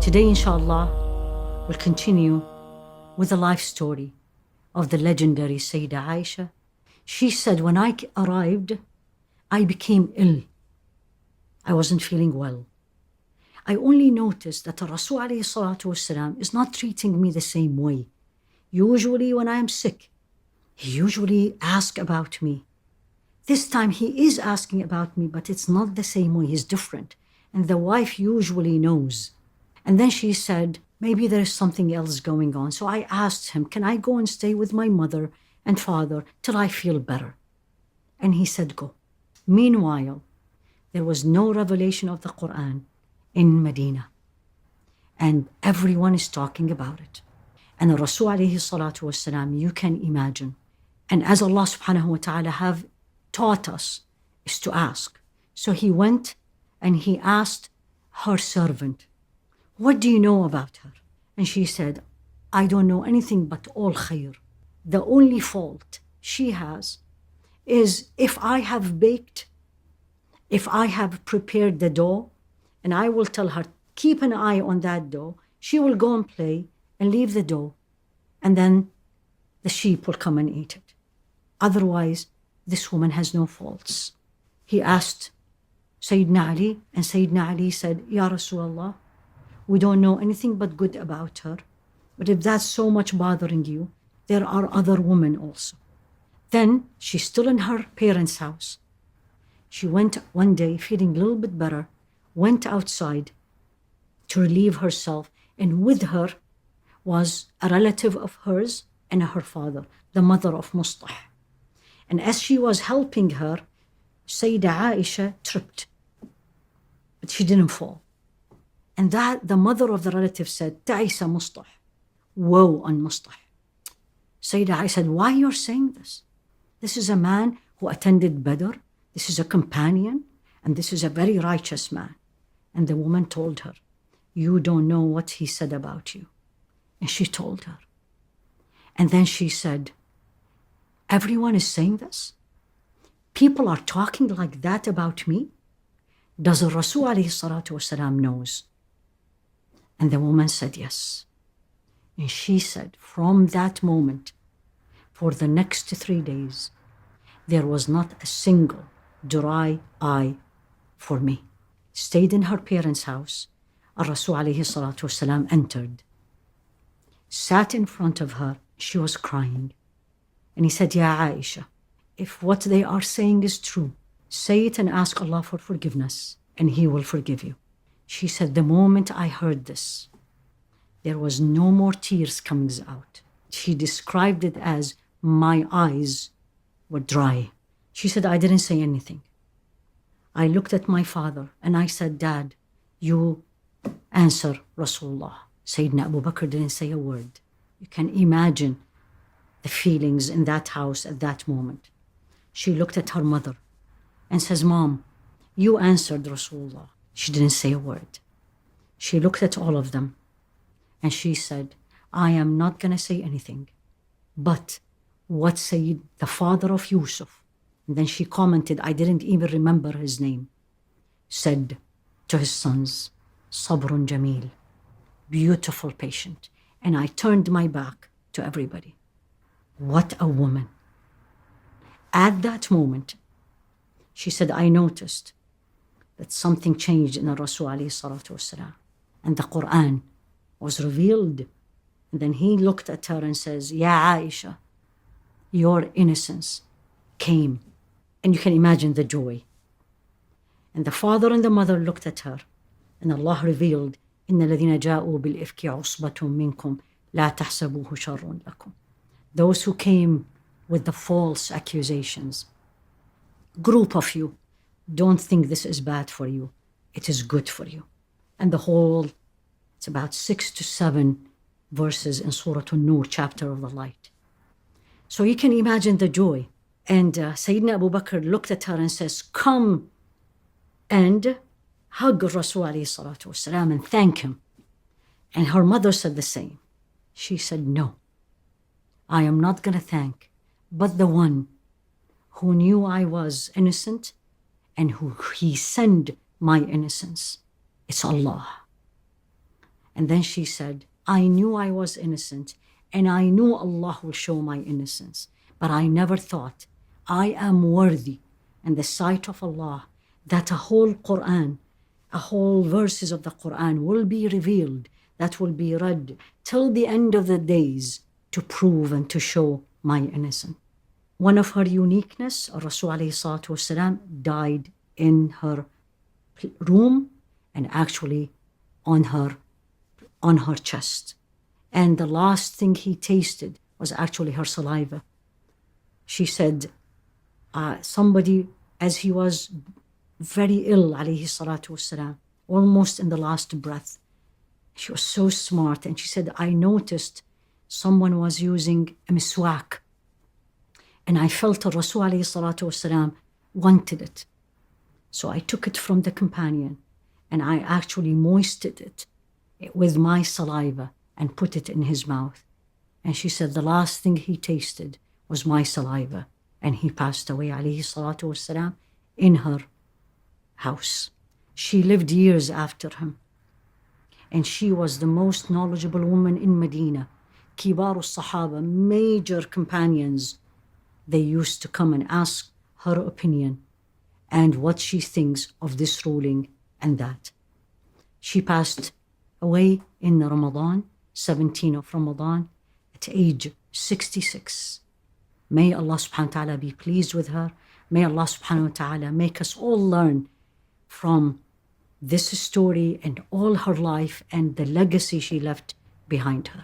Today, inshallah, we'll continue with the life story of the legendary Sayyidah Aisha. She said, when I arrived, I became ill. I wasn't feeling well. I only noticed that the Rasul ﷺ is not treating me the same way. Usually when I am sick, he usually asks about me. This time he is asking about me, but it's not the same way. He's different. And the wife usually knows. And then she said, maybe there is something else going on. So I asked him, can I go and stay with my mother and father till I feel better? And he said, go. Meanwhile, there was no revelation of the Quran in Medina. And everyone is talking about it. And the Rasul alayhi salatu wasalam, you can imagine. And as Allah subhanahu wa ta'ala have taught us, is to ask. So he went and he asked her servant, what do you know about her? And she said, I don't know anything but all khair. The only fault she has is if I have prepared the dough, and I will tell her, keep an eye on that dough, she will go and play and leave the dough, and then the sheep will come and eat it. Otherwise, this woman has no faults. He asked Sayyidina Ali, and Sayyidina Ali said, Ya Rasulullah, we don't know anything but good about her. But if that's so much bothering you, there are other women also. Then she's still in her parents' house. She went one day, feeling a little bit better, went outside to relieve herself, and with her was a relative of hers and her father, the mother of Mustah. And as she was helping her, Sayyidah Aisha tripped, but she didn't fall. And that the mother of the relative said, Ta'isa Mustah, woe on Mustah. Sayyidah Aisha said, why you're saying this? This is a man who attended Badr. This is a companion, and this is a very righteous man. And the woman told her, you don't know what he said about you. And she told her. And then she said, everyone is saying this? People are talking like that about me? Does the Rasul alayhi salatu wasalam knows? And the woman said, yes. And she said, from that moment, for the next 3 days, there was not a single dry eye for me. Stayed in her parents' house. Rasul alayhi salatu wasalam entered, sat in front of her. She was crying. And he said, Ya Aisha, if what they are saying is true, say it and ask Allah for forgiveness, and He will forgive you. She said, the moment I heard this, there was no more tears coming out. She described it as my eyes were dry. She said, I didn't say anything. I looked at my father and I said, Dad, you answer Rasulullah. Sayyidina Abu Bakr didn't say a word. You can imagine the feelings in that house at that moment. She looked at her mother and says, Mom, you answered Rasulullah. She didn't say a word. She looked at all of them and she said, I am not going to say anything, but what Sayyid, the father of Yusuf, and then she commented, I didn't even remember his name, said to his sons, Sabrun Jameel, beautiful patient. And I turned my back to everybody. What a woman. At that moment, she said, I noticed that something changed in the Rasul alayhi salatu wasalam, and the Quran was revealed. And then he looked at her and says, Ya Aisha, your innocence came. And you can imagine the joy. And the father and the mother looked at her, and Allah revealed, إِنَّ الَّذِينَ جَاءُوا بِالْإِفْكِ عُصْبَةٌ مِّنْكُمْ لَا تَحْسَبُوهُ شَرٌّ لَكُمْ. Those who came with the false accusations, group of you, don't think this is bad for you. It is good for you. And the whole, it's about 6 to 7 verses in Surah An-Nur, chapter of the light. So you can imagine the joy. And Sayyidina Abu Bakr looked at her and says, come and hug Rasul alayhi salatu wasalam and thank him. And her mother said the same. She said, no, I am not going to thank, but the one who knew I was innocent and who He sent my innocence. It's Allah. And And then she said, I knew I was innocent, and I knew Allah will show my innocence, but I never thought I am worthy in the sight of Allah that a whole Quran, a whole verses of the Quran will be revealed, that will be read till the end of the days to prove and to show my innocence. One of her uniqueness, Rasul ﷺ died in her room and actually on her chest. And the last thing he tasted was actually her saliva. She said, somebody, as he was very ill, alayhi salatu wasalam, almost in the last breath, she was so smart. And she said, I noticed someone was using a miswak. And I felt Rasul alayhi salatu wasalam wanted it. So I took it from the companion and I actually moistened it with my saliva and put it in his mouth. And she said the last thing he tasted was my saliva. And he passed away, alayhi salatu wasalam, in her house. She lived years after him. And she was the most knowledgeable woman in Medina. Kibar al-Sahaba, major companions, they used to come and ask her opinion and what she thinks of this ruling and that. She passed away in Ramadan, 17 of Ramadan, at age 66. May Allah subhanahu wa ta'ala be pleased with her. May Allah subhanahu wa ta'ala make us all learn from this story and all her life and the legacy she left behind her.